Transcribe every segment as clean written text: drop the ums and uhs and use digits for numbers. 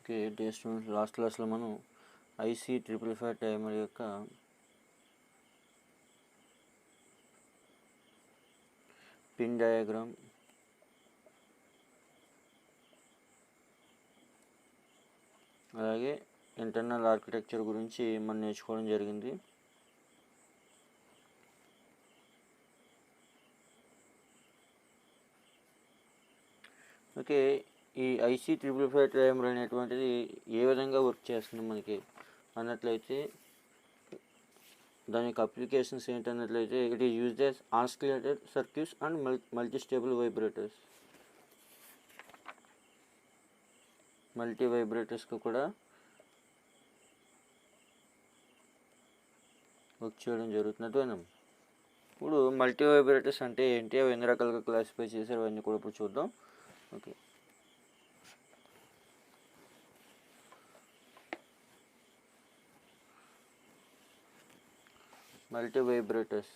Okay day students last క్లాస్లో మనం IC555 timer యొక్క పిన్ డయాగ్రామ్, అలాగే ఇంటర్నల్ ఆర్కిటెక్చర్ గురించి మనం నేర్చుకోవడం జరిగింది. ఓకే, ఈ IC555 టైమర్ అనేటువంటిది ఏ విధంగా వర్క్ చేస్తుంది మనకి అన్నట్లయితే దాని యొక్క అప్లికేషన్స్ ఏంటన్నట్లయితే it is used as oscillated circuits and multi వైబ్రేటర్స్కి కూడా వర్క్ చేయడం జరుగుతున్నట్టు. ఇప్పుడు మల్టీ వైబ్రేటర్స్ అంటే ఏంటి, అవి ఎన్ని రకాలుగా క్లాసిఫై చేశారు అవన్నీ కూడా ఇప్పుడు చూద్దాం. ఓకే, మల్టీ వైబ్రేటర్స్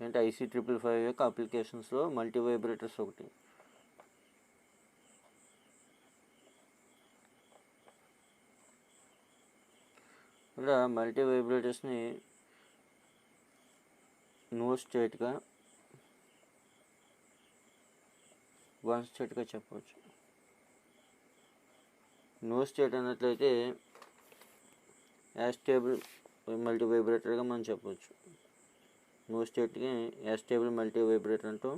అంటే IC555 యొక్క అప్లికేషన్స్లో మల్టీ వైబ్రేటర్స్ ఒకటి. ఇలా మల్టీ వైబ్రేటర్స్ని నో స్టేట్గా, వన్ స్టేట్గా చెప్పవచ్చు. నో స్టేట్ అన్నట్లయితే యాస్టేబుల్ మల్టీ వైబ్రేటర్గా మనం చెప్పవచ్చు. నో స్టేట్కి యాస్టేబుల్ మల్టీ వైబ్రేటర్ అంటాం.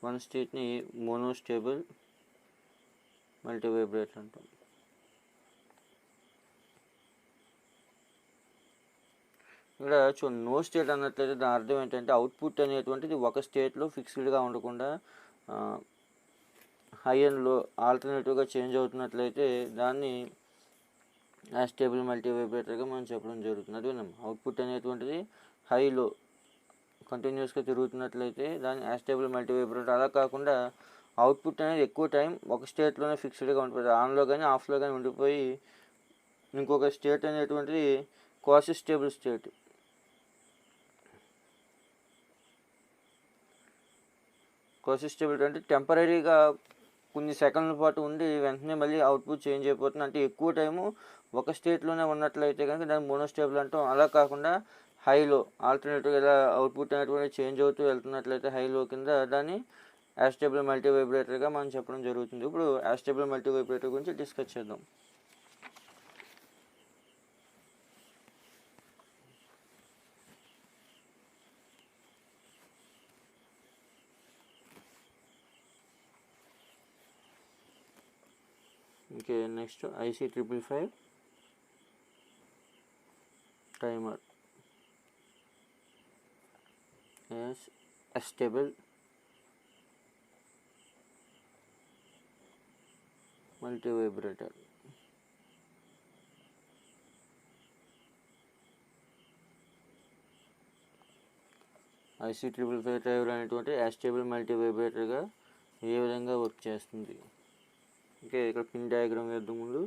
వన్ స్టేట్ని మోనోస్టేబుల్ మల్టీ వైబ్రేటర్ అంటాం. ఇక్కడ నో స్టేట్ అన్నట్లయితే దాని అర్థం ఏంటంటే అవుట్పుట్ అనేటువంటిది ఒక స్టేట్లో ఫిక్స్డ్గా ఉండకుండా హై అండ్ లో ఆల్టర్నేటివ్గా చేంజ్ అవుతున్నట్లయితే దాన్ని యాస్టేబుల్ మల్టీ వైబ్రేటర్గా మనం చెప్పడం జరుగుతుంది. అవుట్పుట్ అనేటువంటిది హైలో కంటిన్యూస్గా తిరుగుతున్నట్లయితే దాన్ని యాస్టేబుల్ మల్టీ వైబ్రేటర్. అలా కాకుండా అవుట్పుట్ అనేది ఎక్కువ టైం ఒక స్టేట్లోనే ఫిక్స్డ్గా ఉండిపోతుంది, ఆన్లో కానీ ఆఫ్లో కానీ ఉండిపోయి ఇంకొక స్టేట్ అనేటువంటిది క్వాసి స్టేబుల్ స్టేట్. క్వాసి స్టేబుల్ అంటే టెంపరీగా కొన్ని సెకండ్ల పాటు ఉండి వెంటనే మళ్ళీ అవుట్పుట్ చేంజ్ అయిపోతుంది. అంటే ఎక్కువ టైము ఒక స్టేట్లోనే ఉన్నట్లయితే కనుక దాన్ని మోనోస్టేబుల్ అంటాం. అలా కాకుండా హైలో ఆల్టర్నేటివ్గా ఇలా అవుట్పుట్ అనేటువంటి చేంజ్ అవుతూ వెళ్తున్నట్లయితే హైలో కింద దాన్ని యాస్టేబుల్ మల్టీ వైబ్రేటర్గా మనం చెప్పడం జరుగుతుంది. ఇప్పుడు యాస్టేబుల్ మల్టీ వైబ్రేటర్ గురించి డిస్కస్ చేద్దాం. Okay, next IC555 timer as a stable multi vibrator. IC555 timer అనేటువంటి యాస్టేబుల్ మల్టీ వైబ్రేటర్గా ఏ విధంగా వర్క్ చేస్తుంది. ఓకే, ఇక్కడ పిన్ డయాగ్రామ్ వేద్దాం. ముందు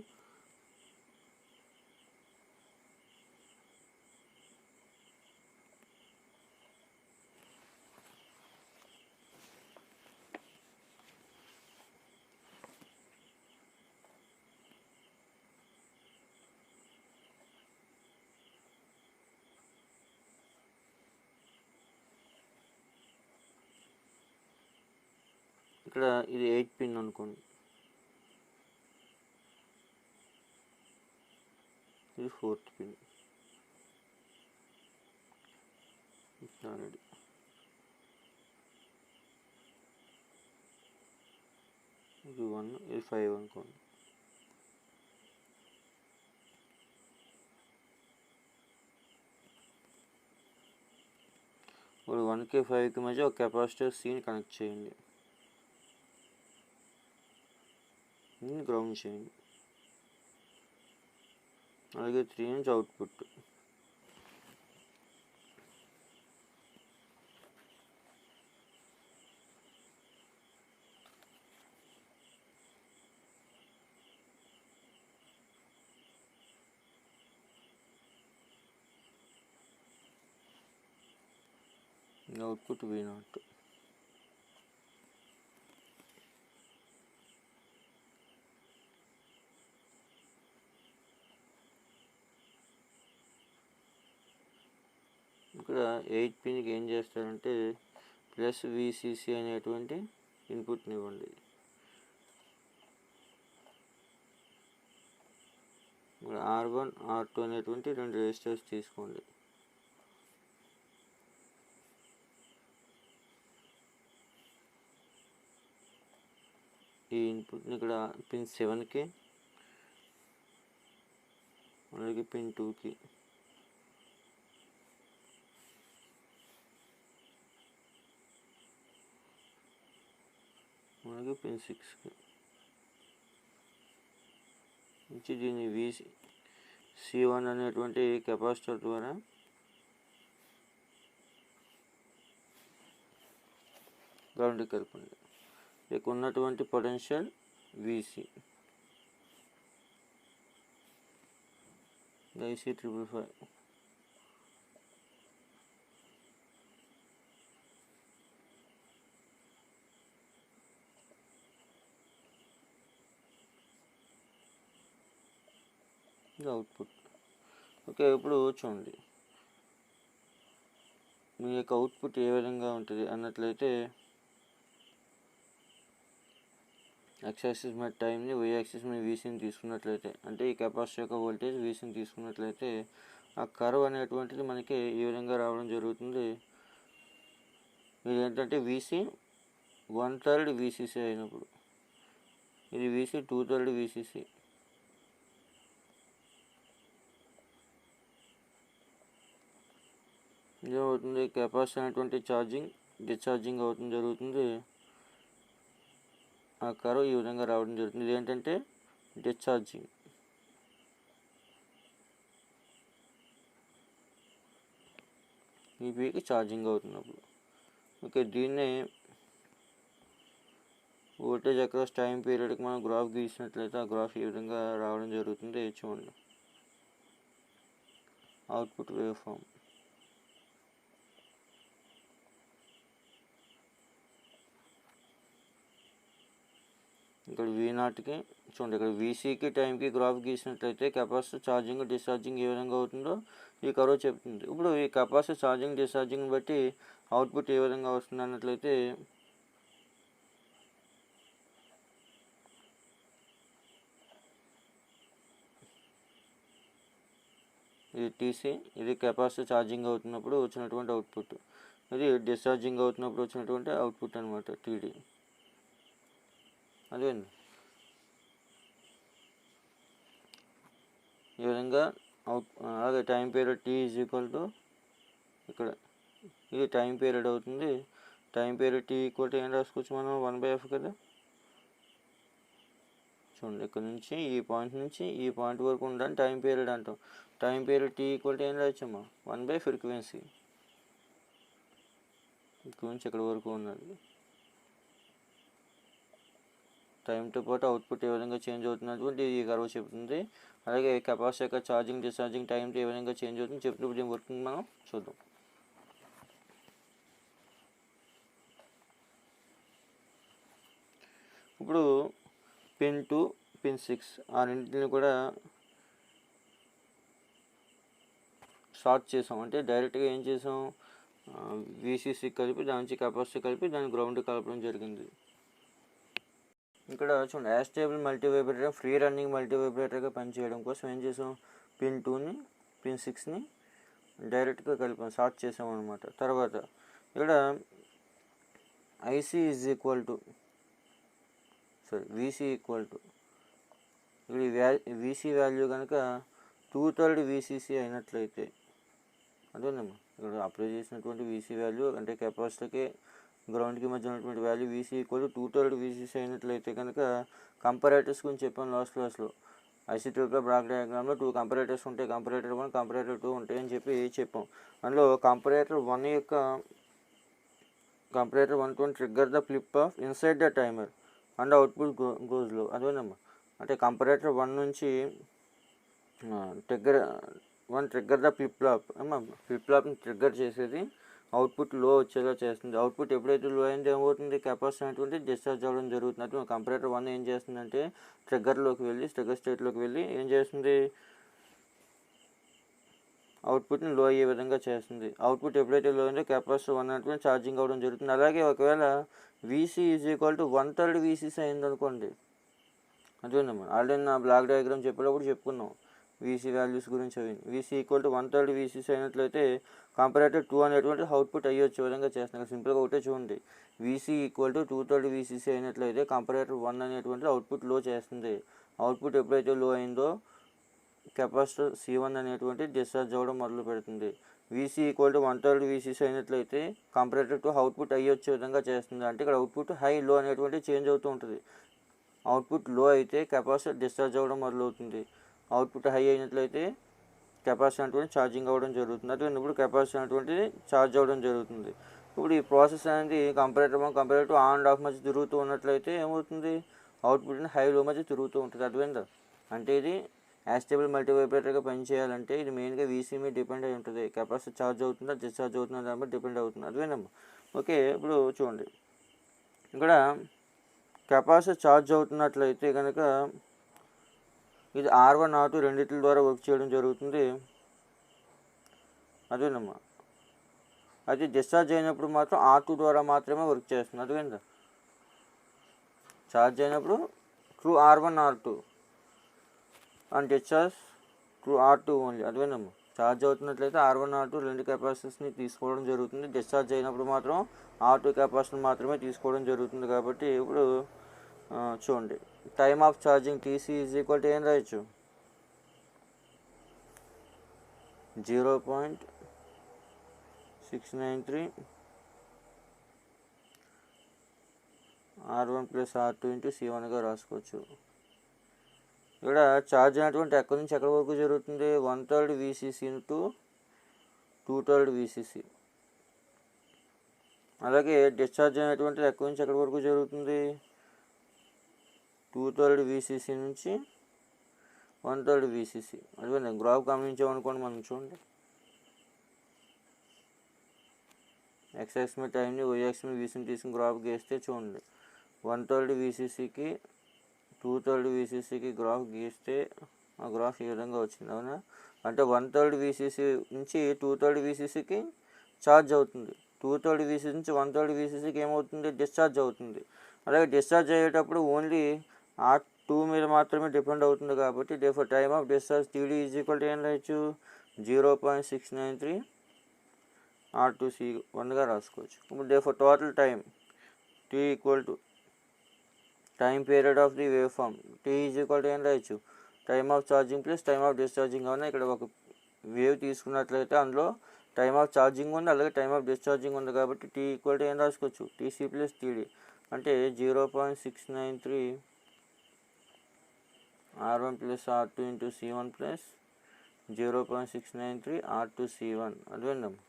ఇక్కడ ఇది 8 పిన్ అనుకోండి, ఇది 4th పిన్. ఆల్రెడీ ఇది 1, ఇది 5 అనుకోండి. ఇప్పుడు 1కి 5కి మధ్య ఒక కెపాసిటర్ Cని కనెక్ట్ చేయండి, గ్రౌండ్ చేయండి. అలాగే 3 నుంచి అవుట్పుట్. Output V0. ఇక్కడ 8 పిన్కి ఏం చేస్తారంటే ప్లస్ VCC అనేటువంటి ఇన్పుట్ని ఇవ్వండి. ఇక్కడ R1 R2 అనేటువంటి 2 రెసిస్టర్స్ తీసుకోండి. ఈ ఇన్పుట్ని ఇక్కడ పిన్ 7కి అలాగే పిన్ 2కి అలాగే పిన్ 6కి నుంచి దీన్ని C1 అనేటువంటి కెపాసిటర్ ద్వారా గ్రౌండ్కి కలపండి. ఇక ఉన్నటువంటి potential VC IC 555. Output. Okay, ఇప్పుడు చూడండి మీ యొక్క అవుట్పుట్ ఏ విధంగా ఉంటుంది అన్నట్లయితే X యాక్సిస్ మీద టైంని, Y యాక్సిస్ మీద VCని తీసుకున్నట్లయితే, అంటే ఈ కెపాసిటర్ యొక్క వోల్టేజ్ VCని తీసుకున్నట్లయితే ఆ కర్వ్ అనేటువంటిది మనకి ఈ విధంగా రావడం జరుగుతుంది. ఇది ఏంటంటే VC 1/3 VCC అయినప్పుడు, ఇది VC 2/3 VCC. ఏమవుతుంది, కెపాసిటర్ అనేటువంటి ఛార్జింగ్ డిశ్చార్జింగ్ అవుతుంది జరుగుతుంది. ఆ కర్వ్ ఈ విధంగా రావడం జరుగుతుంది. ఇది ఏంటంటే డిశ్చార్జింగ్. ఈ పీకి ఛార్జింగ్ అవుతున్నప్పుడు. ఓకే, దీన్నే వోల్టేజ్ అక్రాస్ టైం పీరియడ్కి మనం గ్రాఫ్ గీసినట్లయితే ఆ గ్రాఫ్ ఈ విధంగా రావడం జరుగుతుంది. చూడండి, అవుట్పుట్ వేవ్ ఫామ్. ఇక్కడ V0కి చూడండి, ఇక్కడ VCకి టైంకి గ్రాఫ్ గీసినట్లయితే కెపాసిటర్ ఛార్జింగ్ డిశ్చార్జింగ్ ఏ విధంగా అవుతుందో ఈ కర్వ్ చెప్తుంది. ఇప్పుడు ఈ కెపాసిటర్ ఛార్జింగ్ డిశ్చార్జింగ్ బట్టి అవుట్పుట్ ఏ విధంగా వస్తుంది అన్నట్లయితే ఇది TC, ఇది కెపాసిటర్ ఛార్జింగ్ అవుతున్నప్పుడు వచ్చినటువంటి అవుట్పుట్. ఇది డిశ్చార్జింగ్ అవుతున్నప్పుడు వచ్చినటువంటి అవుట్పుట్ అనమాట, TD. అదేండి ఈ విధంగా అలాగే time period T is equal to, ఇక్కడ ఇది టైం పీరియడ్ అవుతుంది. Time period T equal to ఏం రాసుకోవచ్చు మనం, 1/f కదా. చూడండి, ఇక్కడ నుంచి ఈ పాయింట్ నుంచి ఈ పాయింట్ వరకు ఉండాలని టైం పీరియడ్ అంటాం. Time period T equal to ఏం రాయచ్చమ్మా, 1/ఫ్రీక్వెన్సీ. ఇక్కడ నుంచి ఇక్కడ వరకు ఉన్నది. టైంతో పాటు అవుట్పుట్ ఏ విధంగా చేంజ్ అవుతున్నటువంటి ఈ కర్వ్ చెప్తుంది. అలాగే కెపాసిటర్ యొక్క ఛార్జింగ్ డిశ్చార్జింగ్ టైంతో ఏ విధంగా చేంజ్ అవుతుంది చెప్తున్నప్పుడు దీని వర్కింగ్ మనం చూద్దాం. ఇప్పుడు పిన్ 2 పిన్ 6 ఆ రెండింటిని కూడా షార్ట్ చేసాం. అంటే డైరెక్ట్గా ఏం చేసాం, VCC కలిపి దాని నుంచి కెపాసిటర్ కలిపి దాన్ని గ్రౌండ్ కలపడం జరిగింది. ఇక్కడ చూడండి, యాస్టేబుల్ మల్టీవైబ్రేటర్ ఫ్రీ రన్నింగ్ మల్టీవైబ్రేటర్గా పనిచేయడం కోసం ఏం చేసాం, పిన్ 2ని పిన్ 6ని డైరెక్ట్గా కలిపాం, షార్ట్ చేసాం అనమాట. తర్వాత ఇక్కడ IC is equal to VC equal to, ఇక్కడ VC వాల్యూ కనుక 2/3 VCC అయినట్లయితే, అదేనమ్మా ఇక్కడ అప్లై చేసినటువంటి VC వాల్యూ అంటే కెపాసిటర్కి గ్రౌండ్కి మధ్య ఉన్నటువంటి value VC equal to 2/3 VCC అయినట్లయితే కనుక కంపరేటర్స్ గురించి చెప్పాను లాస్ట్ క్లాస్లో. IC ట్యూబ్లో బ్లాక్ డయాగ్రామ్లో 2 కంపరేటర్స్ ఉంటాయి, కంపరేటర్ 1 కంపరేటర్ 2 ఉంటాయి అని చెప్పాం. అందులో కంపరేటర్ 1 యొక్క comparator 1 trigger the flip of inside the timer and output goes low. అదేనమ్మా, అంటే కంపరేటర్ 1 నుంచి trigger the flip flop, flip ఫ్లాప్ని ట్రిగ్గర్ చేసేది అవుట్పుట్ లో వచ్చేలా చేస్తుంది. అవుట్పుట్ ఎప్పుడైతే లో అయిందో ఏమవుతుంది, కెపాసిటర్ అనేటువంటి డిశ్చార్జ్ అవ్వడం జరుగుతుంది. కంపరేటర్ 1 ఏం చేస్తుందంటే ట్రిగ్గర్లోకి వెళ్ళి ట్రిగ్గర్ స్టేట్లోకి వెళ్ళి ఏం చేస్తుంది, అవుట్పుట్ని లో అయ్యే విధంగా చేస్తుంది. అవుట్పుట్ ఎప్పుడైతే లో అయిందో కెపాసిటర్ 1 అనేటువంటి ఛార్జింగ్ అవ్వడం జరుగుతుంది. అలాగే ఒకవేళ VC is equal to 1/3 VCC అయిందనుకోండి, అదేనమ్మా ఆల్రెడీ నా బ్లాక్ డయాగ్రామ్ చెప్పేటప్పుడు చెప్పుకున్నాం వీసీ వాల్యూస్ గురించి. అవి వీసీ ఈక్వల్ టు 1/3 వీసీసీ అయినట్లయితే కంపరేటర్ 2 అనేటువంటి అవుట్పుట్ అయ్యి వచ్చే విధంగా చేస్తున్నాం. సింపుల్గా ఒకటే చూడండి, వీసీ ఈక్వల్ టు 2/3 వీసీసీ అయినట్లయితే కంపరేటర్ 1 అనేటువంటి అవుట్పుట్ లో చేస్తుంది. అవుట్పుట్ ఎప్పుడైతే లో అయిందో కెపాసిటర్ C1 అనేటువంటి డిశ్చార్జ్ అవ్వడం మొదలు పెడుతుంది. వీసీ ఈక్వల్ టు 1/3 వీసీసీ అయినట్లయితే కంపరేటర్ 2 అవుట్పుట్ అయ్యి వచ్చే విధంగా చేస్తుంది. అంటే ఇక్కడ అవుట్పుట్ హై లో అనేటువంటి చేంజ్ అవుతూ ఉంటుంది. అవుట్పుట్ లో అయితే కెపాసిటర్ డిశ్చార్జ్ అవ్వడం మొదలవుతుంది. అవుట్పుట్ హై అయినట్లయితే కెపాసిటర్ అనేటువంటి ఛార్జింగ్ అవ్వడం జరుగుతుంది. అదే ఇప్పుడు కెపాసిటర్ అనేటువంటిది ఛార్జ్ అవ్వడం జరుగుతుంది. ఇప్పుడు ఈ ప్రాసెస్ అనేది comparator 1 comparator 2 on and of మధ్య తిరుగుతూ ఉన్నట్లయితే ఏమవుతుంది, అవుట్పుట్ని హై లో మధ్య తిరుగుతూ ఉంటుంది. అర్థమైందా? అంటే ఇది యాస్టేబుల్ మల్టీవైబ్రేటర్గా పనిచేయాలంటే ఇది మెయిన్గా వీసీ మీద డిపెండ్ అయి ఉంటుంది. కెపాసిటర్ ఛార్జ్ అవుతుందా డిశ్చార్జ్ అవుతుందా దాని మీద డిపెండ్ అవుతుంది. అర్థమైందమ్మా? ఓకే, ఇప్పుడు చూడండి, ఇక్కడ కెపాసిటర్ ఛార్జ్ అవుతున్నట్లయితే కనుక ఇది R1 R2 రెండింటి ద్వారా వర్క్ చేయడం జరుగుతుంది. అదేనమ్మా, అయితే డిశ్చార్జ్ అయినప్పుడు మాత్రం R2 ద్వారా మాత్రమే వర్క్ చేస్తుంది. అదేందా, ఛార్జ్ అయినప్పుడు through R1 R2 and discharge through R2 only. అదేనమ్మా, ఛార్జ్ అవుతున్నట్లయితే R1 R2 రెండు కెపాసిటర్స్ని తీసుకోవడం జరుగుతుంది. డిశ్చార్జ్ అయినప్పుడు మాత్రం R2 కెపాసిటర్ మాత్రమే తీసుకోవడం జరుగుతుంది. కాబట్టి ఇప్పుడు చూడండి, time of charging TC is equal to ఏం రాయొచ్చు, 0.693 R1 ప్లస్ R2 ఇంటూ C1గా రాసుకోవచ్చు. ఇక్కడ ఛార్జ్ అయినటువంటి ఎక్కడి నుంచి ఎక్కడి వరకు జరుగుతుంది, 1/3 వీసీసీ ఇంటూ 2/3 వీసీసీ. అలాగే డిశ్చార్జ్ అయినటువంటిది ఎక్కడి నుంచి ఎక్కడి వరకు జరుగుతుంది, 2/3 వీసీసీ నుంచి 1/3 వీసీసీ. అదే గ్రాఫ్ గమనించామనుకోండి, మనం చూడండి, ఎక్స్ఎక్స్ మీద టైంని వైఎక్స్ మీద వీసీని తీసుకుని గ్రాఫ్ గీస్తే చూడండి, 1/3 వీసీసీకి 2/3 వీసీసీకి గ్రాఫ్ గీస్తే ఆ గ్రాఫ్ ఈ విధంగా వచ్చింది. అవునా? అంటే 1/3 వీసీసీ నుంచి 2/3 వీసీసీకి ఛార్జ్ అవుతుంది. 2/3 వీసీసీ నుంచి 1/3 వీసీసీకి ఏమవుతుంది, డిశ్చార్జ్ అవుతుంది. అలాగే డిశ్చార్జ్ అయ్యేటప్పుడు ఓన్లీ R2 మీద మాత్రమే డిపెండ్ అవుతుంది. కాబట్టి therefore time of discharge TD is equal to ఏం రాయొచ్చు, 0.693 R2C1గా రాసుకోవచ్చు. ఇప్పుడు therefore total time T equal to time period of the waveform T is equal to ఏం రాయొచ్చు, time of charging plus time of discharging. అవునా? ఇక్కడ ఒక వేవ్ తీసుకున్నట్లయితే అందులో టైమ్ ఆఫ్ ఛార్జింగ్ ఉంది, అలాగే టైమ్ ఆఫ్ డిశ్చార్జింగ్ ఉంది. కాబట్టి T ఈక్వల్ టు ఏం రాసుకోవచ్చు, TC ప్లస్ TD. అంటే 0.693 R1 plus R2 into C1 plus 0.693 R2C1. అదేందమ్మా,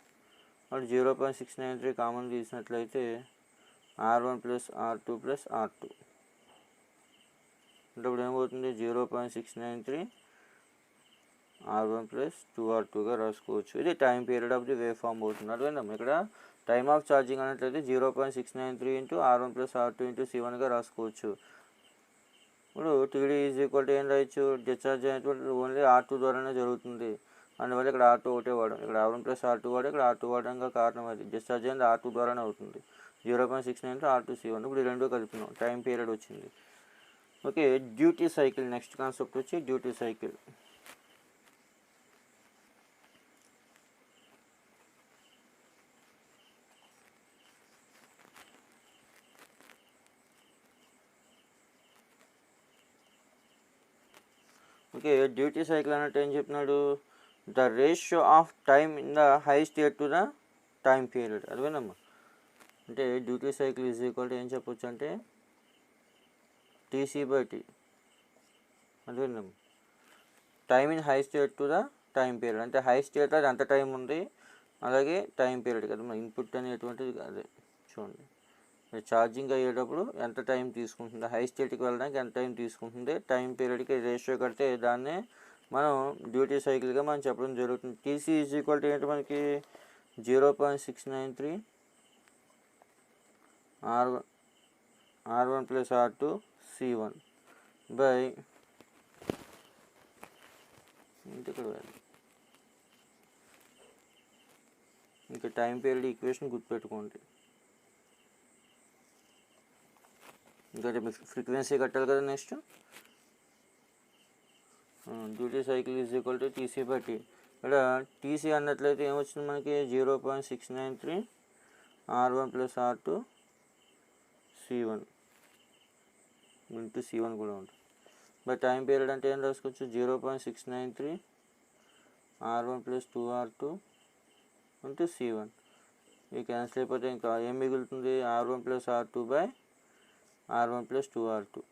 మరి 0.693 common తీసినట్లయితే R1 plus R2 plus R2 అంటే ఇప్పుడు ఏమవుతుంది, 0.693 R1 ప్లస్ 2R2గా రాసుకోవచ్చు. ఇది time period of the waveform అవుతుంది. అదేందమ్మా, ఇక్కడ టైమ్ ఆఫ్ ఛార్జింగ్ అన్నట్లయితే 0.693 into R1 plus R2 into C1గా రాసుకోవచ్చు. ఇప్పుడు టీడీ ఈజ్ ఈక్వల్ టు ఏం రాయొచ్చు, డిశ్చార్జ్ అయినటువంటి ఓన్లీ R2 ద్వారానే జరుగుతుంది. అందువల్ల ఇక్కడ R2 ఒకటే వాడడం, ఇక్కడ R1 ప్లస్ R2 వాడే ఇక్కడ R2 వాడడంగా కారణం అది. డిశ్చార్జ్ అనేది R2 ద్వారానే అవుతుంది. 0.693 R2C1. ఇప్పుడు ఈ రెండు కలుపుతున్నాం, టైం పీరియడ్ వచ్చింది. Okay, duty cycle. Next concept వచ్చి duty cycle. Okay, duty cycle అన్నట్టు ఏం చెప్తున్నాడు, the ratio of time in the high state to the time period. అదేనమ్మా, అంటే duty cycle is equal to ఏం చెప్పొచ్చు అంటే TC/T. అదేనమ్మా, time in high state to the time period. అంటే హై స్టేట్ అది ఎంత టైం ఉంది, అలాగే టైం పీరియడ్ కదమ్మా, ఇన్పుట్ అనేటువంటిది. అదే చూడండి, ఛార్జింగ్ అయ్యేటప్పుడు ఎంత టైం తీసుకుంటుంది, హై స్టేట్కి వెళ్ళడానికి ఎంత టైం తీసుకుంటుంది, టైం పీరియడ్కి రేషియో కడితే దాన్నే మనం డ్యూటీ సైకిల్గా మనం చెప్పడం జరుగుతుంది. TC ఈజ్ ఈక్వల్ టు ఏంటి మనకి 0.693 R1 plus R2 C1 by ఇంకా టైం పీరియడ్ ఈక్వేషన్ గుర్తుపెట్టుకోండి. ఇంకా ఫ్రీక్వెన్సీ కట్టాలి కదా. Next duty cycle is equal to TC by T. ఇక్కడ టీసీ అన్నట్లయితే ఏమొచ్చింది మనకి 0.693 R1 plus R2 C1 into C1 కూడా ఉంటుంది. బై టైం పీరియడ్ అంటే ఏం రాసుకోవచ్చు, 0.693 R1 plus 2R2 into C1. ఇవి క్యాన్సిల్ అయిపోతే ఇంకా ఏం మిగులుతుంది, R1 plus R2 by R1 plus 2R2.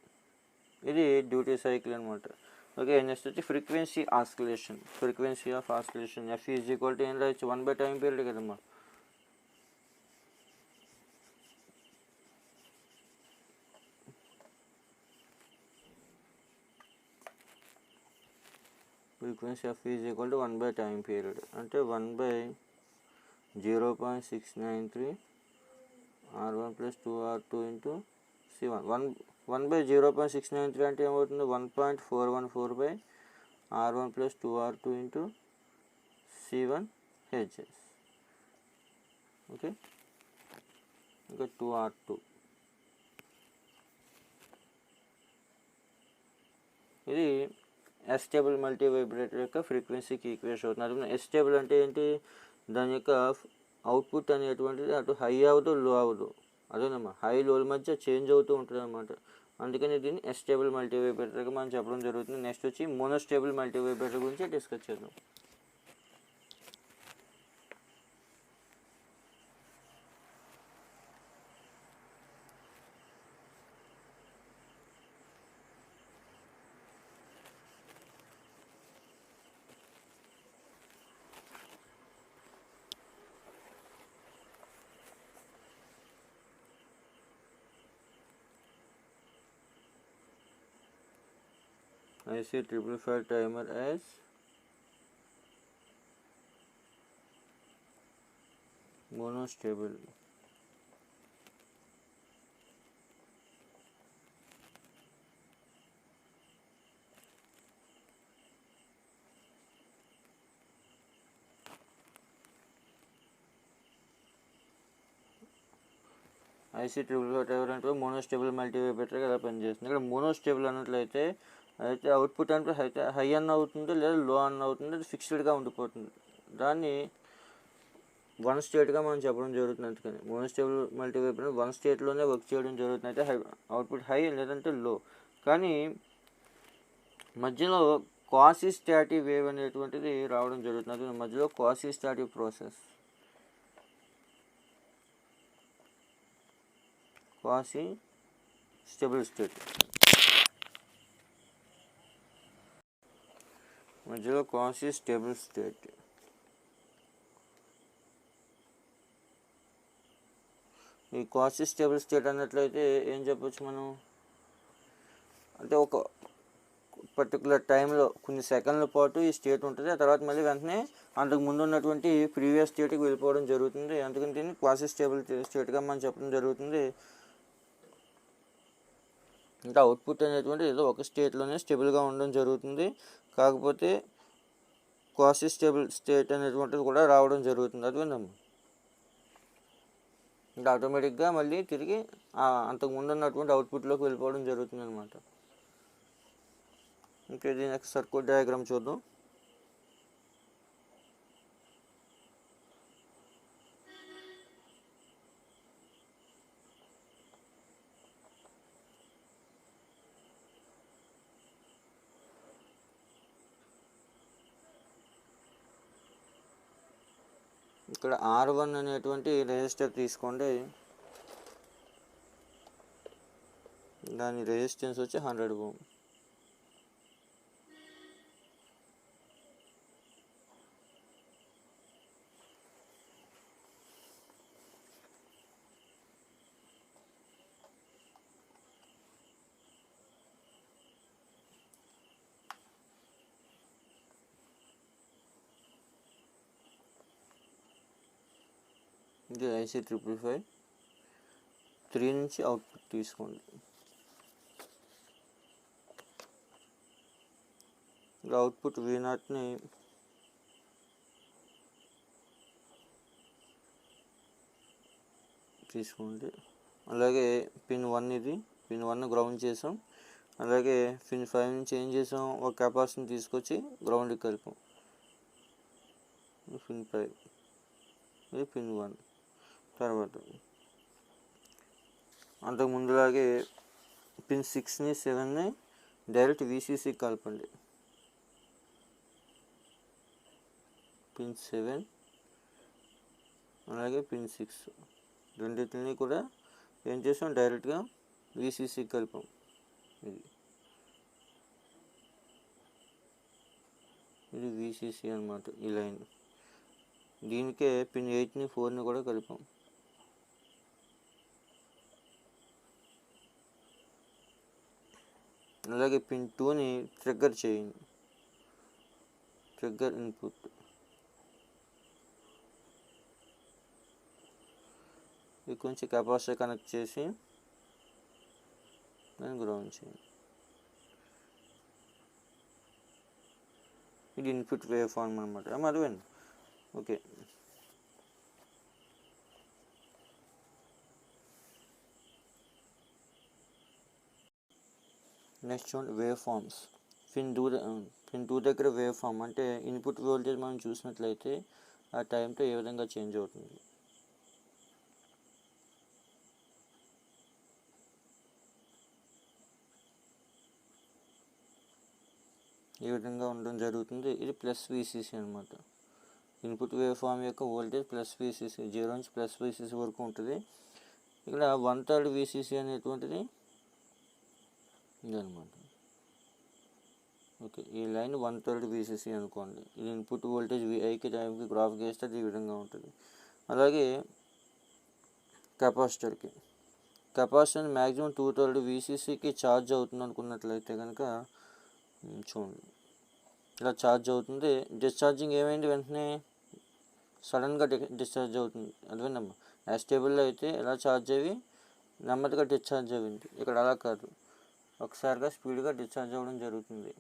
ఇది డ్యూటీ సైకిల్ అనమాట. ఓకే, నెక్స్ట్ వచ్చి frequency oscillation. Frequency of oscillation F is equal to ఏం రాయొచ్చు, 1 బై టైం పీరియడ్ కదమ్మా. Frequency F is equal to 1 by time period అంటే 1 by 0.693 R1 plus 2R2 into C1. 1 by 0.693 అంటే ఏమవుతుంది, 1.414 by R1 plus 2R2 into C1 HS. Okay, ఇంకా 2R2. ఇది ఎస్టేబుల్ multi vibrator యొక్క ఫ్రీక్వెన్సీకి ఈక్వేషన్ అవుతుంది. ఎస్టేబుల్ అంటే ఏంటి, దాని యొక్క అవుట్పుట్ అనేటువంటిది అటు హై అవ్వదు లో అవ్వదు, అదేనమ్మా హై లోల మధ్య చేంజ్ అవుతూ ఉంటుంది అనమాట. అందుకని దీన్ని ఎస్టేబుల్ మల్టీ వైబ్రేటర్గా మనం చెప్పడం జరుగుతుంది. నెక్స్ట్ వచ్చి మోనోస్టేబుల్ మల్టీ వైబ్రేటర్ గురించి డిస్కస్ చేద్దాం. I see 555 timer as monostable. IC 555 timer అంటే మోనోస్టేబుల్ మల్టీ వైబ్రేటర్ ఎలా పనిచేస్తుంది. ఇక్కడ మోనోస్టేబుల్ అన్నట్లయితే అయితే అవుట్పుట్ అంటే అయితే హై అన్న అవుతుంది లేదా లో అన్న అవుతుంది, అది ఫిక్స్డ్గా ఉండిపోతుంది. దాన్ని వన్ స్టేట్గా మనం చెప్పడం జరుగుతుంది. అందుకని మోనోస్టేబుల్ మల్టీ వైబ్రేటర్ వన్ స్టేట్లోనే వర్క్ చేయడం జరుగుతుంది. అయితే అవుట్పుట్ హై లేదంటే లో. కానీ మధ్యలో క్వాసీ స్టాటిక్ వేవ్ అనేటువంటిది రావడం జరుగుతుంది. అది మధ్యలో quasi static process, quasi stable state, మధ్యలో క్వాసీ స్టేబుల్ స్టేట్. ఈ క్వాసీ స్టేబుల్ స్టేట్ అన్నట్లయితే ఏం చెప్పొచ్చు మనం అంటే ఒక పర్టికులర్ టైంలో కొన్ని సెకండ్ల పాటు ఈ స్టేట్ ఉంటుంది. ఆ తర్వాత మళ్ళీ వెంటనే అంతకు ముందు ఉన్నటువంటి ప్రీవియస్ స్టేట్కి వెళ్ళిపోవడం జరుగుతుంది. అందుకని దీన్ని క్వాసీ స్టేబుల్ స్టేట్గా మనం చెప్పడం జరుగుతుంది. ఇంకా అవుట్పుట్ అనేటువంటి ఏదో ఒక స్టేట్లోనే స్టేబుల్గా ఉండడం జరుగుతుంది. కాకపోతే క్వాసీ స్టేబుల్ స్టేట్ అనేటువంటిది కూడా రావడం జరుగుతుంది. అదేనమ్మా ఇంకా ఆటోమేటిక్గా మళ్ళీ తిరిగి అంతకుముందు ఉన్నటువంటి అవుట్పుట్లోకి వెళ్ళిపోవడం జరుగుతుంది అనమాట. ఇంకా ఇది నెక్స్ట్ సర్క్యూట్ డయాగ్రామ్ చూద్దాం. ఇక్కడ R1 అనేటువంటి రెసిస్టర్ తీసుకోండి. దాని రెసిస్టెన్స్ వచ్చి 100 ఓం. ఇది IC555 3 నుంచి అవుట్పుట్ తీసుకోండి. అవుట్పుట్ V0ని తీసుకోండి. అలాగే పిన్ 1 ఇది, పిన్ 1 గ్రౌండ్ చేసాం. అలాగే పిన్ 5 నుంచి ఏం చేసాం, ఒక కెపాసిటర్ని తీసుకొచ్చి గ్రౌండ్కి కలిపాం. పిన్ 5 ఇది పిన్ 1. తర్వాత అంతకు ముందులాగే పిన్ 6ని 7ని డైరెక్ట్ VCC కలపండి. పిన్ 7 అలాగే పిన్ 6 రెండింటిని కూడా ఏం చేసాం, డైరెక్ట్గా VCC కలిపాం. ఇది VCC అన్నమాట, ఈ లైన్. దీనికే పిన్ 8ని 4ని కూడా కలిపాం. అలాగే పిన్ 2ని ట్రిగ్గర్ చేయండి, ట్రిగ్గర్ ఇన్పుట్. ఇది కొంచెం కెపాసిటర్ కనెక్ట్ చేసి దాన్ని గ్రౌండ్ చేయండి. ఇది ఇన్పుట్ వేవ్ ఫార్మ్ అనమాట. అర్థమైంది? ఓకే. నెక్స్ట్ చూడండి, వేవ్ ఫార్మ్స్. పిన్ 2 దగ్గర వేవ్ ఫార్మ్ అంటే ఇన్పుట్ వోల్టేజ్ మనం చూసినట్లయితే ఆ టైంతో ఏ విధంగా చేంజ్ అవుతుంది. ఈ విధంగా ఉండడం జరుగుతుంది. ఇది ప్లస్ VCC అనమాట. ఇన్పుట్ వేవ్ ఫామ్ యొక్క వోల్టేజ్ ప్లస్ VCC, 0 నుంచి ప్లస్ VCC వరకు ఉంటుంది. ఇక్కడ 1/3 VCC అనేటువంటిది ఇదనమాట. ఓకే, ఈ లైన్ 1/3 VCC అనుకోండి. ఇది ఇన్పుట్ వోల్టేజ్ VIకి టైంకి గ్రాఫ్ గీస్తే ఈ విధంగా ఉంటుంది. అలాగే కెపాసిటర్ మ్యాక్సిమం 2/3 VCCకి ఛార్జ్ అవుతుంది అనుకున్నట్లయితే కనుక చూడండి, ఇలా ఛార్జ్ అవుతుంది. డిశ్చార్జింగ్ ఏమైంది, వెంటనే సడన్గా డిశ్చార్జ్ అవుతుంది. అదేనమ్మా, యాస్టేబుల్లో అయితే ఎలా ఛార్జ్ అయ్యి నెమ్మదిగా డిశ్చార్జ్ అయ్యింది. ఇక్కడ అలా కాదు, ఒకసారిగా స్పీడ్గా డిశ్చార్జ్ అవ్వడం జరుగుతుంది.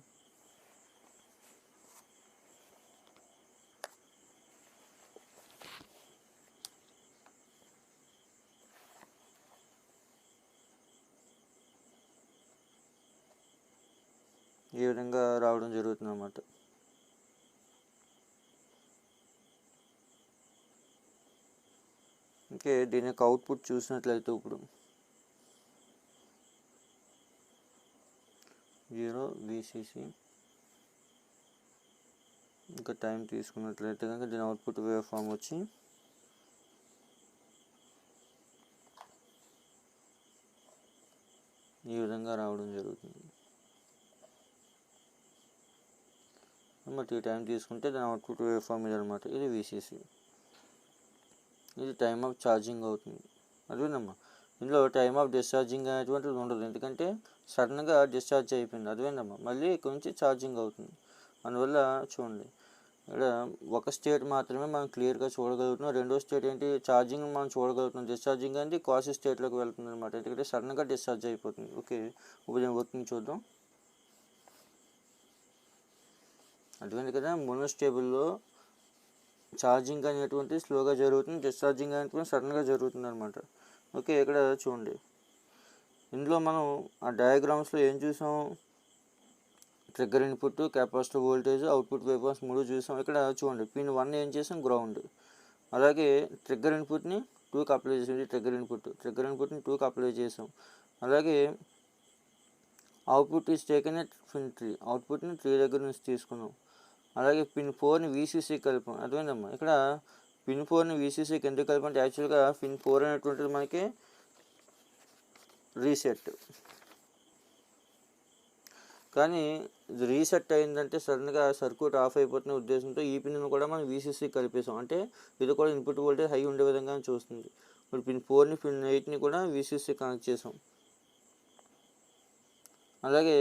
ఈ విధంగా రావడం జరుగుతుంది అన్నమాట. ఓకే, దీని యొక్క అవుట్పుట్ చూసినట్లయితే ఇప్పుడు 0 VCC. ఇంకా టైం తీసుకున్నట్లయితే కనుక దీని అవుట్పుట్ వేవ్ ఫామ్ వచ్చి ఈ విధంగా రావడం జరుగుతుంది. బట్ ఈ టైం తీసుకుంటే దాని అవుట్పుట్ వేవ్ ఫామ్ ఇది అనమాట. ఇది VCC. ఇది టైమ్ ఆఫ్ ఛార్జింగ్ అవుతుంది. అదేనమ్మా, ఇందులో టైమ్ ఆఫ్ డిశ్చార్జింగ్ అనేటువంటిది ఉండదు, ఎందుకంటే సడన్గా డిశ్చార్జ్ అయిపోయింది. అదేనమ్మా, మళ్ళీ కొంచెం ఛార్జింగ్ అవుతుంది. అందువల్ల చూడండి, ఇక్కడ ఒక స్టేట్ మాత్రమే మనం క్లియర్గా చూడగలుగుతున్నాం. రెండో స్టేట్ ఏంటి, ఛార్జింగ్ మనం చూడగలుగుతున్నాం. డిశ్చార్జింగ్ అనేది క్వాసీ స్టేట్లోకి వెళ్తుంది అనమాట, ఎందుకంటే సడన్గా డిశ్చార్జ్ అయిపోతుంది. ఓకే, ఇప్పుడు నేను వర్కింగ్ చూద్దాం. అటువంటి కదా, మోనోస్టేబుల్లో ఛార్జింగ్ అనేటువంటి స్లోగా జరుగుతుంది, డిశ్చార్జింగ్ అనేటువంటి సడన్గా జరుగుతుంది అనమాట. ఓకే, ఇక్కడ చూడండి, ఇందులో మనం ఆ డయాగ్రామ్స్లో ఏం చూసాం, trigger input, capacitor voltage, output waveforms 3 చూసాం. ఇక్కడ చూడండి, పిన్ 1 ఏం చేసాం, గ్రౌండ్. అలాగే ట్రిగ్గర్ ఇన్పుట్ని 2కి అప్లై చేసాం. ఇది ట్రిగ్గర్ ఇన్పుట్ని 2కి అప్లై చేసాం. అలాగే output is taken at pin 3, అవుట్పుట్ని 3 దగ్గర నుంచి తీసుకున్నాం. అలాగే పిన్ 4ని VCC కలిపాం. అర్థమైందమ్మా, ఇక్కడ పిన్ 4ని VCCకి ఎందుకు కలిపంటే యాక్చువల్గా పిన్ 4 అనేటువంటిది మనకి రీసెట్, కానీ ఇది రీసెట్ అయిందంటే సడన్గా సర్క్యూట్ ఆఫ్ అయిపోతున్న ఉద్దేశంతో ఈ పిన్ని కూడా మనం VCC కలిపేసాం. అంటే ఇది కూడా ఇన్పుట్ వోల్టేజ్ హై ఉండే విధంగా చూస్తుంది. ఇప్పుడు పిన్ 4ని పిన్ 8ని కూడా VCC కనెక్ట్ చేసాం. అలాగే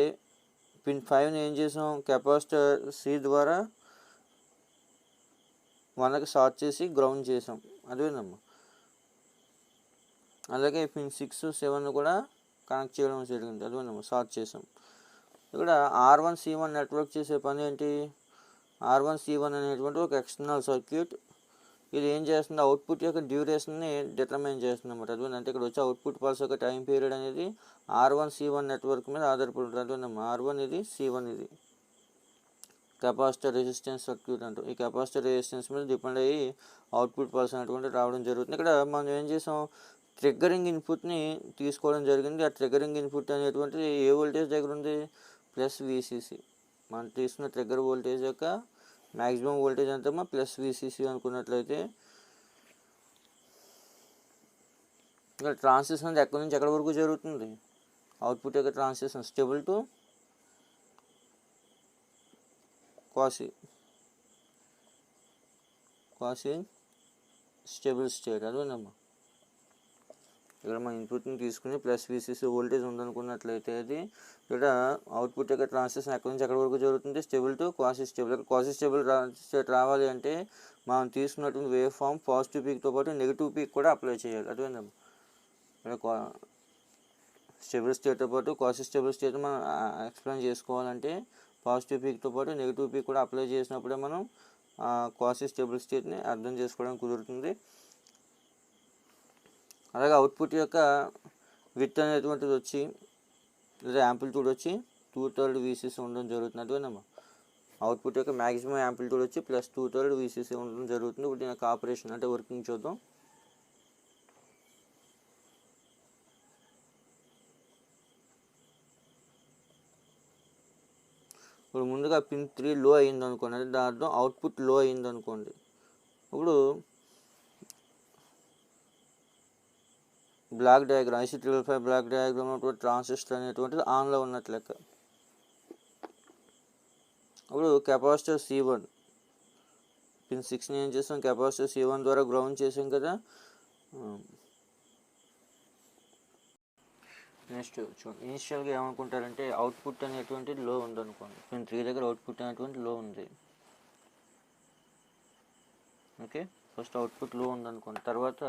పిన్ 5ని ఏం చేసాం, కెపాసిటర్ C ద్వారా 1కి షార్ట్ చేసి గ్రౌండ్ చేసాం. అదేనమ్మా, అలాగే పిన్ 6, 7 కూడా కనెక్ట్ చేయడం జరిగింది, అదేమో షార్ట్ చేసాం. ఇక్కడ R1C1 నెట్వర్క్ చేసే పని ఏంటి? R1C1 అనేటువంటి ఒక ఎక్స్టర్నల్ సర్క్యూట్. ఇది ఏం చేస్తుంది? అవుట్పుట్ యొక్క డ్యూరేషన్ని డిటర్మైన్ చేస్తుంది అనమాట. అదే అంటే ఇక్కడ వచ్చే అవుట్పుట్ పల్స్ యొక్క టైం పీరియడ్ అనేది R1C1 నెట్వర్క్ మీద ఆధారపడి ఉంటుంది. అదేనమ్మా R1 ఇది, C1 ఇది కెపాసిటర్ రెసిస్టెన్స్ సర్క్యూట్ అంటారు. ఈ కెపాసిటర్ రెసిస్టెన్స్ మీద డిపెండ్ అయ్యి అవుట్పుట్ పల్స్ అనేటువంటి రావడం జరుగుతుంది. ఇక్కడ మనం ఏం చేసాం? ట్రిగ్గరింగ్ ఇన్పుట్ని తీసుకోవడం జరిగింది. ఆ ట్రిగ్గరింగ్ ఇన్పుట్ అనేటువంటిది ఏ వోల్టేజ్ దగ్గర ఉంది? +VCC. మనం తీసుకున్న ట్రిగ్గర్ వోల్టేజ్ యొక్క మ్యాక్సిమం వోల్టేజ్ ఎంతమ్మా? +VCC అనుకున్నట్లయితే ఇక్కడ ట్రాన్సిషన్ ఎక్కడి నుంచి ఎక్కడి వరకు జరుగుతుంది? అవుట్పుట్ యొక్క transition stable to quasi stable state. అదేనమ్మా ఇక్కడ మన ఇన్పుట్ని తీసుకుని +VCC వోల్టేజ్ ఉందనుకున్నట్లయితే అది ఇక్కడ అవుట్పుట్ యొక్క ట్రాన్సిషన్ ఎక్కడి నుంచి ఎక్కడి వరకు జరుగుతుంది? Stable to quasi stable. ఇక్కడ క్వాసీ స్టేబుల్ స్టేట్ రావాలి అంటే మనం తీసుకున్నటువంటి వేవ్ ఫామ్ పాజిటివ్ పీక్తో పాటు నెగిటివ్ పీక్ కూడా అప్లై చేయాలి. అదేనమ్మా ఇక్కడ స్టేబుల్ స్టేట్తో పాటు క్వాసీ స్టేబుల్ స్టేట్ మనం ఎక్స్ప్లెయిన్ చేసుకోవాలంటే పాజిటివ్ పీక్తో పాటు నెగిటివ్ పీక్ కూడా అప్లై చేసినప్పుడే మనం క్వాసీ స్టేబుల్ స్టేట్ని అర్థం చేసుకోవడం కుదురుతుంది. అలాగే అవుట్పుట్ యొక్క విడ్త్ అనేటువంటిది వచ్చి లేదా యాంప్లిట్యూడ్ వచ్చి 2/3 VCC ఉండడం జరుగుతుంది. అదేనమ్మా అవుట్పుట్ యొక్క మ్యాక్సిమం యాంప్లిట్యూడ్ వచ్చి +2/3 VCC ఉండడం జరుగుతుంది. ఇప్పుడు దీని యొక్క ఆపరేషన్ అంటే వర్కింగ్ చూద్దాం. ఇప్పుడు ముందుగా పిన్ 3 లో అయింది అనుకోండి, అంటే దాంట్లో అవుట్పుట్ లో అయింది అనుకోండి. ఇప్పుడు block diagram IC355 block diagram transistor అనేటువంటిది ఆన్లో ఉన్నట్లు లెక్క. ఇప్పుడు కెపాసిటర్ C1 పిన్ 6ని ఏం చేస్తాం? కెపాసిటర్ C1 ద్వారా గ్రౌండ్ చేసాం కదా. నెక్స్ట్ చూడండి, ఇనిషియల్గా ఏమనుకుంటారంటే అవుట్పుట్ అనేటువంటిది లో ఉందనుకోండి. పిన్ 3 దగ్గర అవుట్పుట్ అనేటువంటి లో ఉంది. ఓకే, ఫస్ట్ అవుట్పుట్ లో ఉందనుకోండి. తర్వాత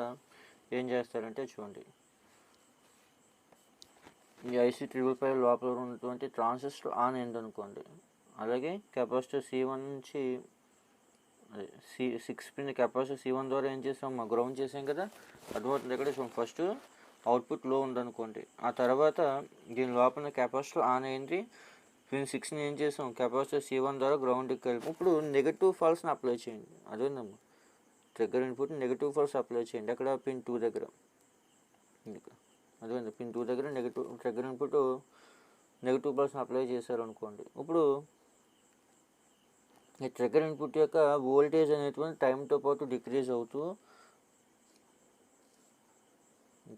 ఏం చేస్తారంటే చూడండి, ఈ IC355 లోపల ఉన్నటువంటి ట్రాన్సిస్టర్ ఆన్ అయిందనుకోండి. అలాగే కెపాసిటర్ C1 నుంచి అదే C6 పిన్ కెపాసిటర్ C1 ద్వారా ఏం చేసాం? మా గ్రౌండ్ చేసాం కదా. అర్థమవుతుంది ఇక్కడ చూడండి, ఫస్ట్ అవుట్పుట్ లో ఉందనుకోండి. ఆ తర్వాత దీని లోపల కెపాసిటర్ ఆన్ అయింది. పిన్ 6ని ఏం చేసాం? కెపాసిటర్ C1 ద్వారా గ్రౌండ్కి వెళ్ళి ఇప్పుడు నెగిటివ్ ఫాల్స్ని అప్లై చేయండి. అదేనమ్మా trigger input negative pulse apply చేయండి. అక్కడ పిన్ 2 దగ్గర అదేండి పిన్ 2 దగ్గర నెగిటివ్ ట్రిగ్గర్ ఇన్పుట్ నెగిటివ్ పల్స్ని అప్లై చేశారు అనుకోండి. ఇప్పుడు ఈ ట్రిగ్గర్ ఇన్పుట్ యొక్క వోల్టేజ్ అనేటువంటి టైంతో పాటు డిక్రీజ్ అవుతూ,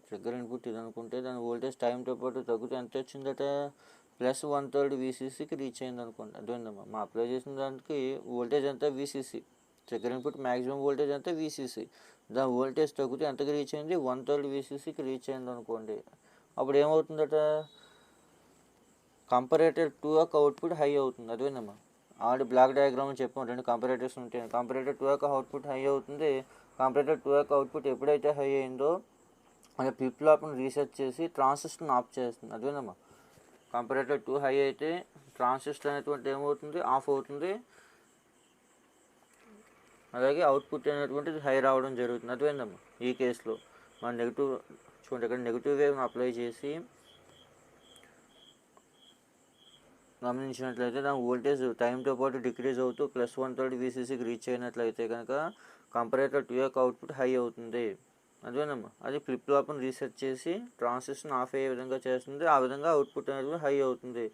ట్రిగ్గర్ ఇన్పుట్ ఇది అనుకుంటే దాని వోల్టేజ్ టైంతో పాటు తగ్గుతూ ఎంత వచ్చిందట? +1/3 VCCకి రీచ్ అయింది అనుకోండి. అదేందమ్మా మా అప్లై చేసిన దానికి వోల్టేజ్ ఎంత? VCC. Trigger input maximum voltage ఎంత? VCC. దాని వోల్టేజ్ తగ్గుతూ ఎంతకి రీచ్ అయింది? 1/3 VCCకి రీచ్ అయింది అనుకోండి. అప్పుడు ఏమవుతుందట? కంపరేటర్ 2 యొక్క అవుట్పుట్ హై అవుతుంది. అదేనమ్మా ఆల్రెడీ బ్లాక్ డయాగ్రామ్ చెప్పాం, 2 కంపరేటర్స్ ఉంటాయి. కంపరేటర్ 2 యొక్క అవుట్పుట్ హై అవుతుంది. కంపరేటర్ 2 యొక్క అవుట్పుట్ ఎప్పుడైతే హై అయిందో అది ఫ్లిప్ ఫ్లాప్ని రీసెట్ చేసి ట్రాన్సిస్టర్ని ఆఫ్ చేస్తుంది. అదేనమ్మా కంపరేటర్ 2 హై అయితే ట్రాన్సిస్టర్ అనేటువంటి ఏమవుతుంది? ఆఫ్ అవుతుంది. అలాగే అవుట్పుట్ అనేటువంటిది హై రావడం జరుగుతుంది. అదేందమ్మా ఈ కేసులో మన నెగిటివ్ చూడండి, ఇక్కడ నెగిటివ్ వేవ్ని అప్లై చేసి గమనించినట్లయితే దాని వోల్టేజ్ టైంతో పాటు డిక్రీజ్ అవుతూ +1/3 VCCకి రీచ్ అయినట్లయితే కనుక కంపరేటర్ 2 యొక్క అవుట్పుట్ హై అవుతుంది. అదేనమ్మా అది ఫ్లిప్ ఫ్లాప్ని రీసెట్ చేసి ట్రాన్సిస్టర్ ఆఫ్ అయ్యే విధంగా చేస్తుంది. ఆ విధంగా అవుట్పుట్ అనేది హై అవుతుంది.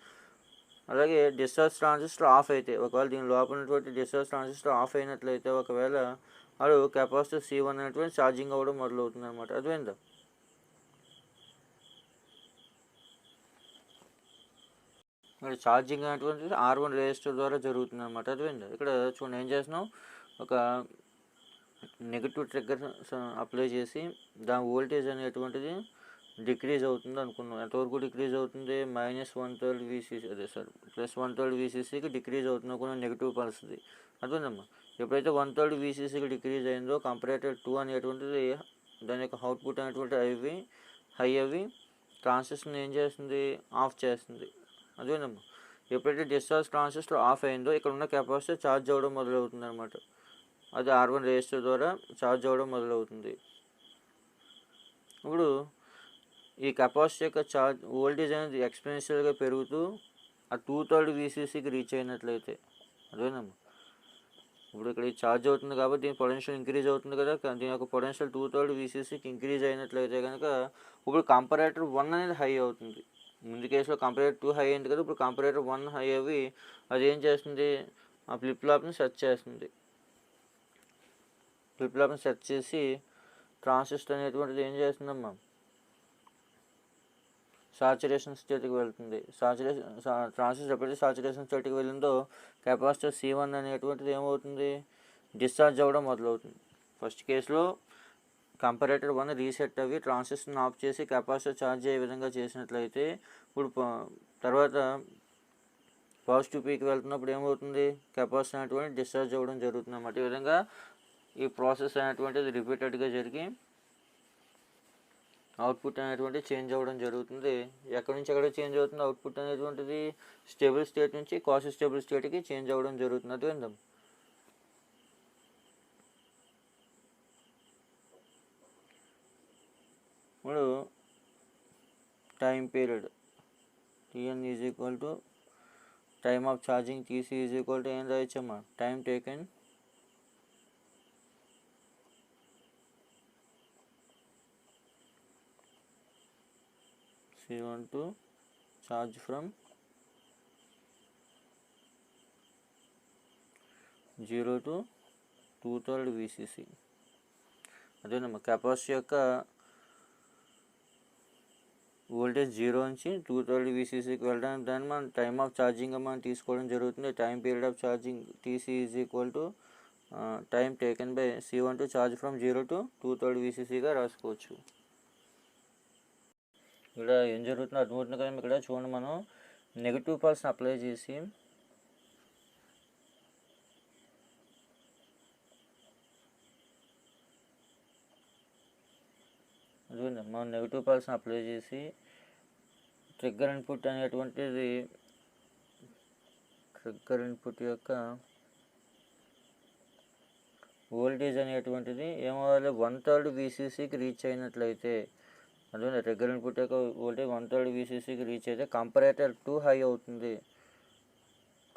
అలాగే డిశ్చార్జ్ ట్రాన్సిస్టర్ ఆఫ్ అయితే, ఒకవేళ దీని లోపల ఉన్నటువంటి డిశ్చార్జ్ ట్రాన్సిస్టర్ ఆఫ్ అయినట్లయితే ఒకవేళ అది కెపాసిటర్ C1 అనేటువంటి ఛార్జింగ్ అవ్వడం మొదలవుతుంది అనమాట. అదేందా ఇక్కడ ఛార్జింగ్ అనేటువంటిది R1 రెసిస్టర్ ద్వారా జరుగుతుంది అనమాట. అదేందా ఇక్కడ చూడండి ఏం చేస్తున్నాం? ఒక నెగిటివ్ ట్రిగ్గర్ అప్లై చేసి దాని వోల్టేజ్ అనేటువంటిది డిక్రీజ్ అవుతుంది అనుకున్నాం. ఎంతవరకు డిక్రీజ్ అవుతుంది? -1/3 VCC అదే సార్ +1/3 VCCకి డిక్రీజ్ అవుతుంది అనుకున్నాం నెగిటివ్ పల్స్ది. అదేనమ్మా ఎప్పుడైతే 1/3 VCCకి డిక్రీజ్ అయిందో కంపరేటర్ 2 అనేటువంటిది దాని యొక్క అవుట్పుట్ అనేటువంటి హై అవి ట్రాన్సిస్టర్ని ఏం చేస్తుంది, ఆఫ్ చేస్తుంది. అదేనమ్మా, ఎప్పుడైతే డిశ్చార్జ్ ట్రాన్సిస్టర్ ఆఫ్ అయిందో ఇక్కడ ఉన్న కెపాసిటర్ ఛార్జ్ అవ్వడం మొదలవుతుంది అనమాట. అది R1 రెసిస్టర్ ద్వారా ఛార్జ్ అవ్వడం మొదలవుతుంది. ఇప్పుడు ఈ కెపాసిటర్ యొక్క ఛార్జ్ వోల్టేజ్ అనేది ఎక్స్పెన్షియల్గా పెరుగుతూ ఆ 2/3 VCCకి రీచ్ అయినట్లయితే, అదేనమ్మా, ఇప్పుడు ఇక్కడ ఛార్జ్ అవుతుంది కాబట్టి దీని పొటెన్షియల్ ఇంక్రీజ్ అవుతుంది కదా, దీని యొక్క పొటెన్షియల్ 2/3 VCCకి ఇంక్రీజ్ అయినట్లయితే కనుక ఇప్పుడు కంపరేటర్ 1 అనేది హై అవుతుంది. ముందు కేసులో కంపరేటర్ 2 హై అయింది కదా, ఇప్పుడు కంపరేటర్ 1 హై అవి అది ఏం చేస్తుంది, ఆ ఫ్లిప్ ఫ్లాప్ని సెట్ చేస్తుంది. ఫ్లిప్ ఫ్లాప్ని సెట్ చేసి ట్రాన్సిస్టర్ అనేటువంటిది ఏం చేస్తుందమ్మా, సాచురేషన్ స్టేట్కి వెళ్తుంది. ట్రాన్సిస్టర్ ఎప్పుడైతే సాచురేషన్ స్టేట్కి వెళ్ళిందో కెపాసిటర్ C1 అనేటువంటిది ఏమవుతుంది, డిశ్చార్జ్ అవ్వడం మొదలవుతుంది. ఫస్ట్ కేసులో కంపరేటర్ 1 రీసెట్ అవి ట్రాన్సిస్టర్ని ఆఫ్ చేసి కెపాసిటర్ ఛార్జ్ అయ్యే విధంగా చేసినట్లయితే, ఇప్పుడు తర్వాత పాజిటివ్ పీకి వెళ్తున్నప్పుడు ఏమవుతుంది, కెపాసిటర్ అనేటువంటి డిశ్చార్జ్ అవ్వడం జరుగుతుంది అన్నమాట. ఈ విధంగా ఈ ప్రాసెస్ అనేటువంటిది రిపీటెడ్గా జరిగి అవుట్పుట్ అనేటువంటి చేంజ్ అవ్వడం జరుగుతుంది. ఎక్కడి నుంచి ఎక్కడ చేంజ్ అవుతుంది అవుట్పుట్ అనేటువంటిది, స్టేబుల్ స్టేట్ నుంచి క్వాసి స్టేబుల్ స్టేట్కి చేంజ్ అవ్వడం జరుగుతుంది. అది విందాం. ఇప్పుడు time period Tn is equal to time of charging Tc is equal to ఏం రాయొచ్చమ్మా, time taken C1 to charge from 0 to 2/3 VCC. అదేనమ్మా, కెపాసిటర్ యొక్క వోల్టేజ్ 0 నుంచి 2/3 VCCకి వెళ్ళడానికి దాన్ని మనం టైమ్ ఆఫ్ ఛార్జింగ్గా మనం తీసుకోవడం జరుగుతుంది. Time period of charging TC is equal to time taken by C1 to charge from 0 to 2/3 VCCగా రాసుకోవచ్చు. ఇక్కడ ఏం జరుగుతుందో అర్థమవుతుంది కదా. ఇక్కడ చూడండి, మనం నెగిటివ్ పల్స్ని అప్లై చేసి అదేండి, మనం నెగిటివ్ పల్స్ని అప్లై చేసి ట్రిగ్గర్ ఇన్పుట్ అనేటువంటిది, ట్రిగ్గర్ ఇన్పుట్ యొక్క వోల్టేజ్ అనేటువంటిది ఏమవ్వాలి, 1/3 VCCకి రీచ్ అయినట్లయితే, అదే ట్రిగ్గర్ ఇన్పుట్ యొక్క వోల్టేజ్ 1/3 VCCకి రీచ్ అయితే కంపరేటర్ 2 హై అవుతుంది.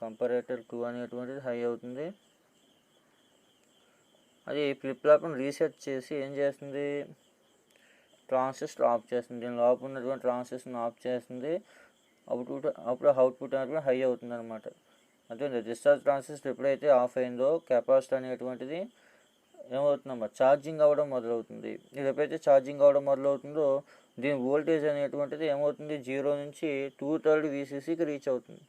కంపరేటర్ 2 అనేటువంటిది హై అవుతుంది. అది ఫ్లిప్ ఫ్లాప్ని రీసెట్ చేసి ఏం చేస్తుంది, ట్రాన్సిస్టర్ ఆఫ్ చేస్తుంది. దీని లోపల ఉన్నటువంటి ట్రాన్సిస్టర్ని ఆఫ్ చేస్తుంది. అప్పుడు అవుట్పుట్ అనేటువంటి హై అవుతుంది అనమాట. అదే డిశ్చార్జ్ ట్రాన్సిస్టర్ ఎప్పుడైతే ఆఫ్ అయిందో కెపాసిటర్ అనేటువంటిది ఏమవుతుందమ్మా, ఛార్జింగ్ అవ్వడం మొదలవుతుంది. ఇది ఎప్పుడైతే ఛార్జింగ్ అవ్వడం మొదలవుతుందో దీని వోల్టేజ్ అనేటువంటిది ఏమవుతుంది, 0 నుంచి 2/3 VCCకి రీచ్ అవుతుంది.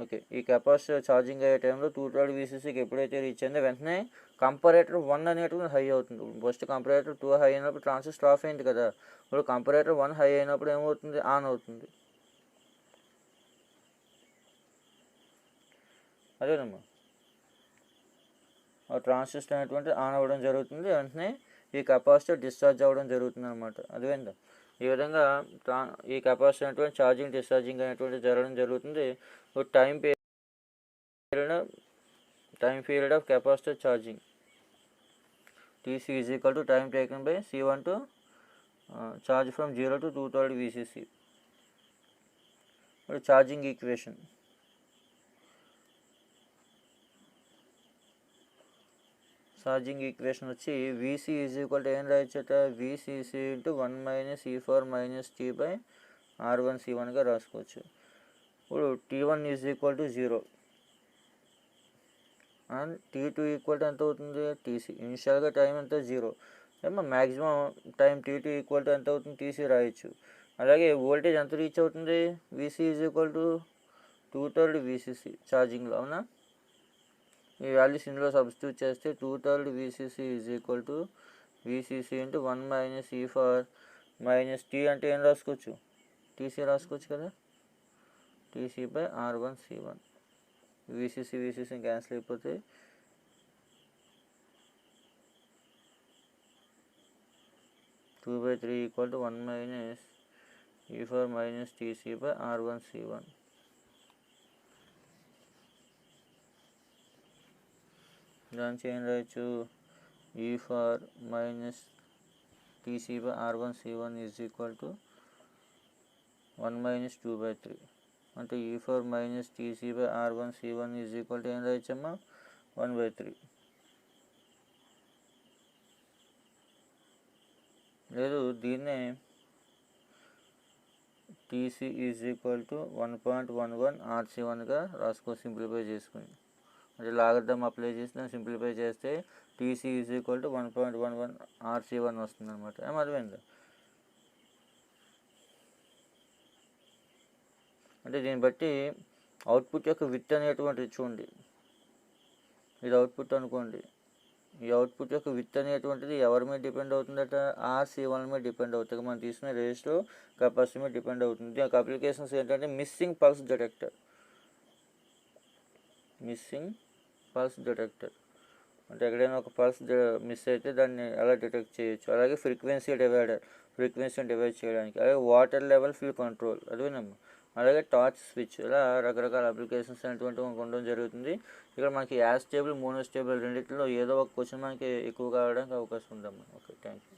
ఓకే, ఈ కెపాసిటర్ ఛార్జింగ్ అయ్యే టైంలో 2/3 VCCకి ఎప్పుడైతే రీచ్ అయిందో వెంటనే కంపరేటర్ 1 అనేటువంటి హై అవుతుంది. ఫస్ట్ కంపరేటర్ 2 హై అయినప్పుడు ట్రాన్సిస్టర్ ఆఫ్ అయింది కదా, ఇప్పుడు కంపరేటర్ 1 హై అయినప్పుడు ఏమవుతుంది, ఆన్ అవుతుంది. అదేనమ్మా, ట్రాన్సిస్టర్ అనేటువంటి ఆన్ అవ్వడం జరుగుతుంది. వెంటనే ఈ కెపాసిటర్ డిశ్చార్జ్ అవ్వడం జరుగుతుంది అనమాట. అదేవిధంగా ఈ విధంగా ఈ కెపాసిటర్ అనేటువంటి ఛార్జింగ్ డిశ్చార్జింగ్ అనేటువంటి జరగడం జరుగుతుంది. Time period of capacitor charging TC is equal to time taken by C1 to charge from 0 to 2/3 VCC. ఇప్పుడు ఛార్జింగ్ ఈక్వేషన్, ఛార్జింగ్ ఈక్వేషన్ వచ్చి VC ఈజ్ ఈక్వల్ టు ఏం రాయొచ్చట, VCC into 1 - E4 - T by R1C1గా రాసుకోవచ్చు. ఇప్పుడు T1 is equal to 0 and T2 equal to ఎంత అవుతుంది, TC. ఇనిషియల్గా టైం ఎంత 0, ఏమో maximum time T2 equal to ఎంత అవుతుంది, TC రాయొచ్చు. అలాగే వోల్టేజ్ ఎంత రీచ్ అవుతుంది, VC is equal to 2/3 VCC ఛార్జింగ్లో. అవునా, ఈ వాల్యూస్ ఇందులో సబ్స్టిట్యూట్ చేస్తే 2/3 VCC is equal to VCC into 1 - E4 - T అంటే ఏం రాసుకోవచ్చు, TC రాసుకోవచ్చు కదా, TC by R1C1. VCC cancel అయిపోతే 2/3 equal to 1 minus E4 minus TC by R1C1. దాని ఏం రాయొచ్చు, E4 minus TC by R1C1 is equal to 1 minus 2/3. అంటే E4 minus TC by R1C1 is equal to ఏం రాయొచ్చమ్మా, 1/3. లేదు, దీన్నే TC ఈజ్ ఈక్వల్ టు 1.11 RC1గా రాసుకో, simplify చేసుకుని. అంటే లాగర్థం అప్లై చేసి దాన్ని సింప్లిఫై చేస్తే TC is equal to 1.11 RC1 వస్తుంది అనమాట. అర్థమైందా? అంటే దీన్ని బట్టి అవుట్పుట్ యొక్క విత్ అనేటువంటిది చూడండి, ఇది అవుట్పుట్ అనుకోండి. ఈ అవుట్పుట్ యొక్క విత్ అనేటువంటిది ఎవరి మీద డిపెండ్ అవుతుందట, RC1 మీద డిపెండ్ అవుతుంది. మనం తీసుకునే రెసిస్టర్ కెపాసిటీ మీద డిపెండ్ అవుతుంది. దీనికి అప్లికేషన్స్ ఏంటంటే missing pulse detector. Missing pulse detector అంటే ఎక్కడైనా ఒక పల్స్ మిస్ అయితే దాన్ని ఎలా డిటెక్ట్ చేయొచ్చు. అలాగే ఫ్రీక్వెన్సీ డివైడర్, ఫ్రీక్వెన్సీని డివైడ్ చేయడానికి. అలాగే వాటర్ లెవెల్ ఫిల్ కంట్రోల్, అదేనమ్మా. అలాగే టార్చ్ స్విచ్, ఇలా రకరకాల అప్లికేషన్స్ అనేటువంటి మనకు ఉండడం జరుగుతుంది. ఇక్కడ మనకి యాస్టేబుల్, మోనోస్టేబుల్ రెండింటిలో ఏదో ఒక క్వశ్చన్ మనకి ఎక్కువ కావడానికి అవకాశం ఉందమ్మా. Okay, thank you.